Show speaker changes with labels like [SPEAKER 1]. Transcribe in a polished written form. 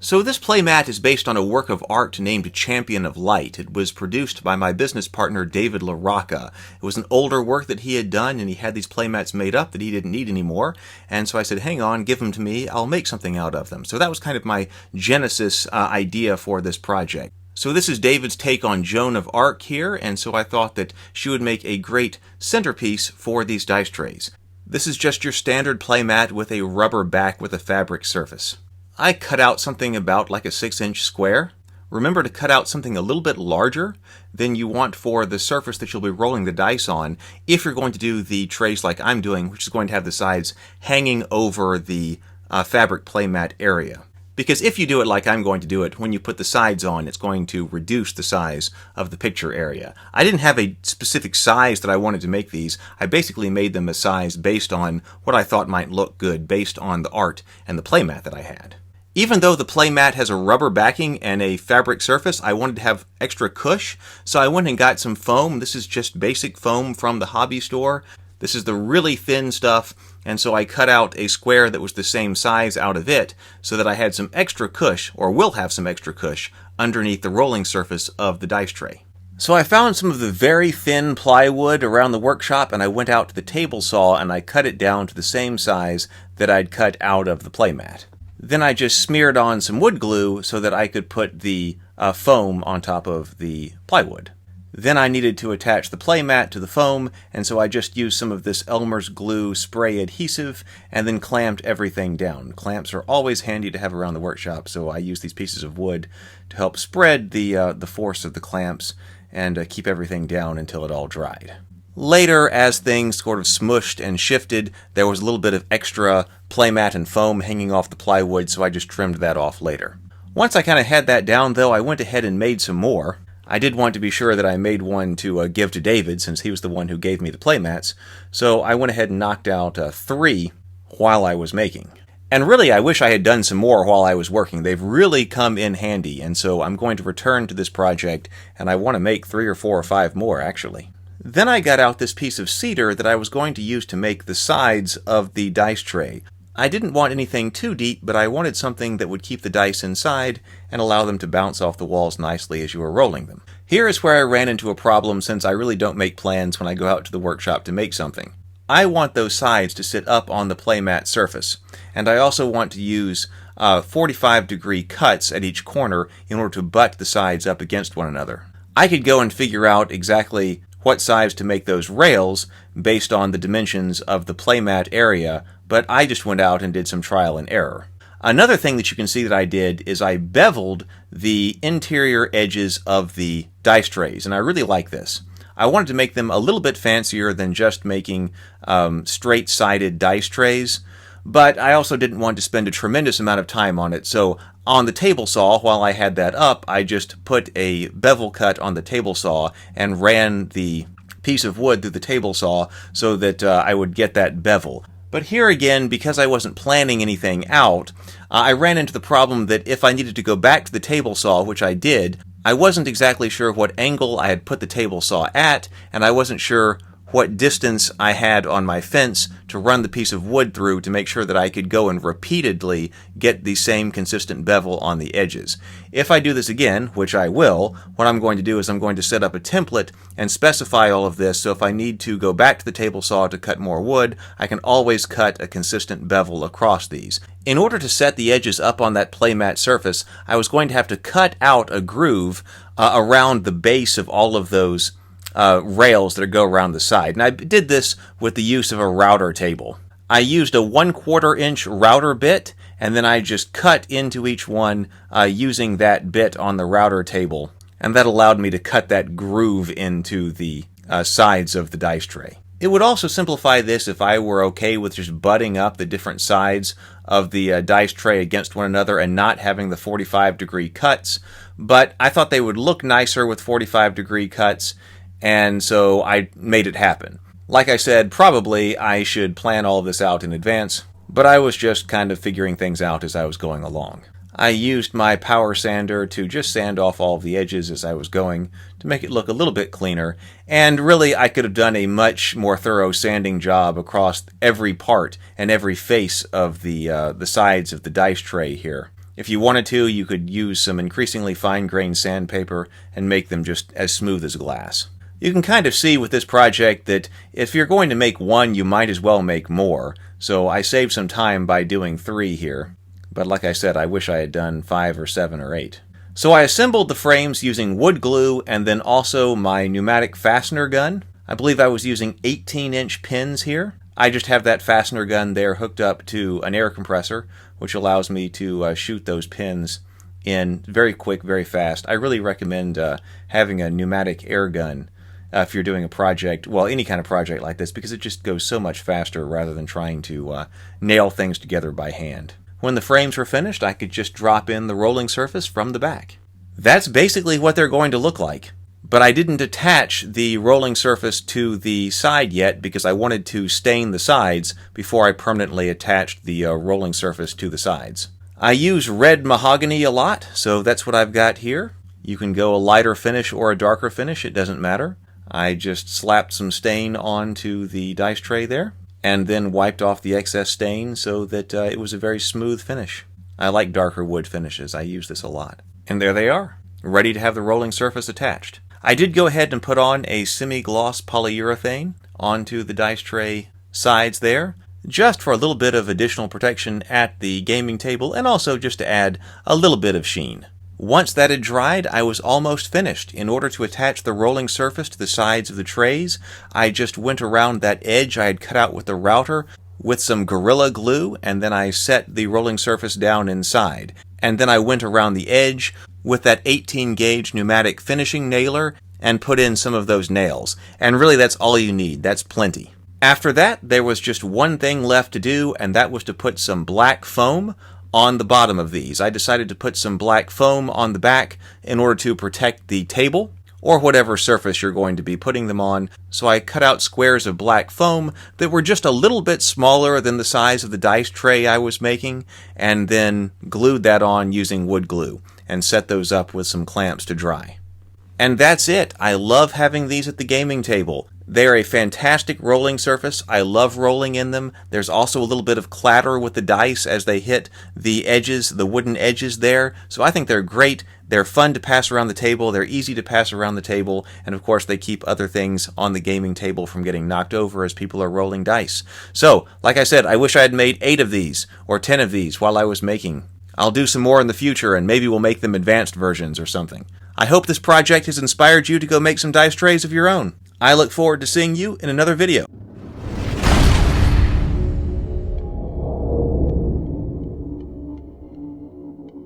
[SPEAKER 1] So this playmat is based on a work of art named Champion of Light. It was produced by my business partner David LaRocca. It was an older work that he had done, and he had these playmats made up that he didn't need anymore. And so I said, hang on, give them to me, I'll make something out of them. So that was kind of my genesis idea for this project. So this is David's take on Joan of Arc here, and so I thought that she would make a great centerpiece for these dice trays. This is just your standard playmat with a rubber back with a fabric surface. I cut out something about like a 6-inch square. Remember to cut out something a little bit larger than you want for the surface that you'll be rolling the dice on if you're going to do the trays like I'm doing, which is going to have the sides hanging over the fabric playmat area. Because if you do it like I'm going to do it, when you put the sides on, it's going to reduce the size of the picture area. I didn't have a specific size that I wanted to make these. I basically made them a size based on what I thought might look good based on the art and the playmat that I had. Even though the playmat has a rubber backing and a fabric surface, I wanted to have extra cush, so I went and got some foam. This is just basic foam from the hobby store. This is the really thin stuff, and so I cut out a square that was the same size out of it so that I had some extra cush, or will have some extra cush, underneath the rolling surface of the dice tray. So I found some of the very thin plywood around the workshop, and I went out to the table saw and I cut it down to the same size that I'd cut out of the playmat. Then I just smeared on some wood glue so that I could put the foam on top of the plywood. Then I needed to attach the playmat to the foam, and so I just used some of this Elmer's glue spray adhesive and then clamped everything down. Clamps are always handy to have around the workshop, so I use these pieces of wood to help spread the force of the clamps and keep everything down until it all dried. Later, as things sort of smushed and shifted, there was a little bit of extra playmat and foam hanging off the plywood, so I just trimmed that off later. Once I kind of had that down, though, I went ahead and made some more. I did want to be sure that I made one to give to David, since he was the one who gave me the playmats, so I went ahead and knocked out 3 while I was making. And really, I wish I had done some more while I was working. They've really come in handy, and so I'm going to return to this project, and I want to make 3 or 4 or 5 more, actually. Then I got out this piece of cedar that I was going to use to make the sides of the dice tray. I didn't want anything too deep, but I wanted something that would keep the dice inside and allow them to bounce off the walls nicely as you were rolling them. Here is where I ran into a problem, since I really don't make plans when I go out to the workshop to make something. I want those sides to sit up on the playmat surface, and I also want to use 45-degree cuts at each corner in order to butt the sides up against one another. I could go and figure out exactly what size to make those rails based on the dimensions of the playmat area, but I just went out and did some trial and error. Another thing that you can see that I did is I beveled the interior edges of the dice trays, and I really like this. I wanted to make them a little bit fancier than just making straight-sided dice trays, but I also didn't want to spend a tremendous amount of time on it, so on the table saw, while I had that up, I just put a bevel cut on the table saw and ran the piece of wood through the table saw so that I would get that bevel. But here again, because I wasn't planning anything out, I ran into the problem that if I needed to go back to the table saw, which I did, I wasn't exactly sure what angle I had put the table saw at, and I wasn't sure what distance I had on my fence to run the piece of wood through to make sure that I could go and repeatedly get the same consistent bevel on the edges. If I do this again, which I will, what I'm going to do is I'm going to set up a template and specify all of this, so if I need to go back to the table saw to cut more wood, I can always cut a consistent bevel across these. In order to set the edges up on that playmat surface, I was going to have to cut out a groove around the base of all of those rails that go around the side. And I did this with the use of a router table. I used a 1/4 inch router bit, and then I just cut into each one using that bit on the router table. And that allowed me to cut that groove into the sides of the dice tray. It would also simplify this if I were okay with just butting up the different sides of the dice tray against one another and not having the 45-degree cuts, but I thought they would look nicer with 45-degree cuts, and so I made it happen. Like I said, probably I should plan all of this out in advance, but I was just kind of figuring things out as I was going along. I used my power sander to just sand off all of the edges as I was going to make it look a little bit cleaner, and really I could have done a much more thorough sanding job across every part and every face of the sides of the dice tray here. If you wanted to, you could use some increasingly fine-grained sandpaper and make them just as smooth as glass. You can kind of see with this project that if you're going to make one, you might as well make more. So I saved some time by doing 3 here. But like I said, I wish I had done 5 or 7 or 8. So I assembled the frames using wood glue and then also my pneumatic fastener gun. I believe I was using 18-inch pins here. I just have that fastener gun there hooked up to an air compressor, which allows me to shoot those pins in very quick, very fast. I really recommend having a pneumatic air gun if you're doing a project, well, any kind of project like this, because it just goes so much faster rather than trying to nail things together by hand. When the frames were finished, I could just drop in the rolling surface from the back. That's basically what they're going to look like. But I didn't attach the rolling surface to the side yet because I wanted to stain the sides before I permanently attached the rolling surface to the sides. I use red mahogany a lot, so that's what I've got here. You can go a lighter finish or a darker finish, it doesn't matter. I just slapped some stain onto the dice tray there, and then wiped off the excess stain so that it was a very smooth finish. I like darker wood finishes, I use this a lot. And there they are, ready to have the rolling surface attached. I did go ahead and put on a semi-gloss polyurethane onto the dice tray sides there, just for a little bit of additional protection at the gaming table and also just to add a little bit of sheen. Once that had dried, I was almost finished. In order to attach the rolling surface to the sides of the trays, I just went around that edge I had cut out with the router with some Gorilla Glue, and then I set the rolling surface down inside. And then I went around the edge with that 18-gauge pneumatic finishing nailer and put in some of those nails. And really that's all you need. That's plenty. After that, there was just one thing left to do, and that was to put some black foam on the bottom of these. I decided to put some black foam on the back in order to protect the table or whatever surface you're going to be putting them on. So I cut out squares of black foam that were just a little bit smaller than the size of the dice tray I was making, and then glued that on using wood glue and set those up with some clamps to dry. And that's it. I love having these at the gaming table. They're a fantastic rolling surface. I love rolling in them. There's also a little bit of clatter with the dice as they hit the edges, the wooden edges there. So I think they're great. They're fun to pass around the table. They're easy to pass around the table. And of course, they keep other things on the gaming table from getting knocked over as people are rolling dice. So, like I said, I wish I had made 8 of these or 10 of these while I was making. I'll do some more in the future, and maybe we'll make them advanced versions or something. I hope this project has inspired you to go make some dice trays of your own. I look forward to seeing you in another video.